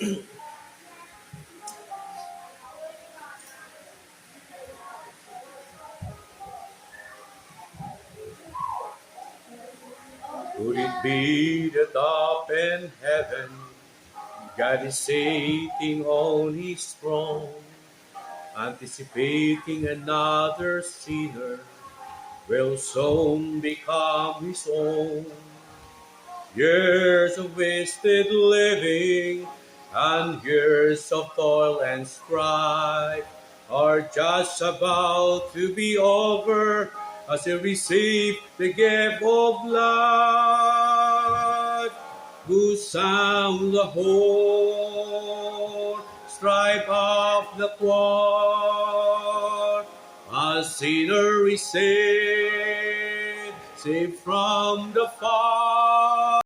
Could it be that up in heaven God is sitting on his throne, anticipating another sinner will soon become his own? Years of wasted living and years of toil and strife are just about to be over as you receive the gift of life. Who sound the horn, strike off the cord, a sinner is saved, saved from the fire.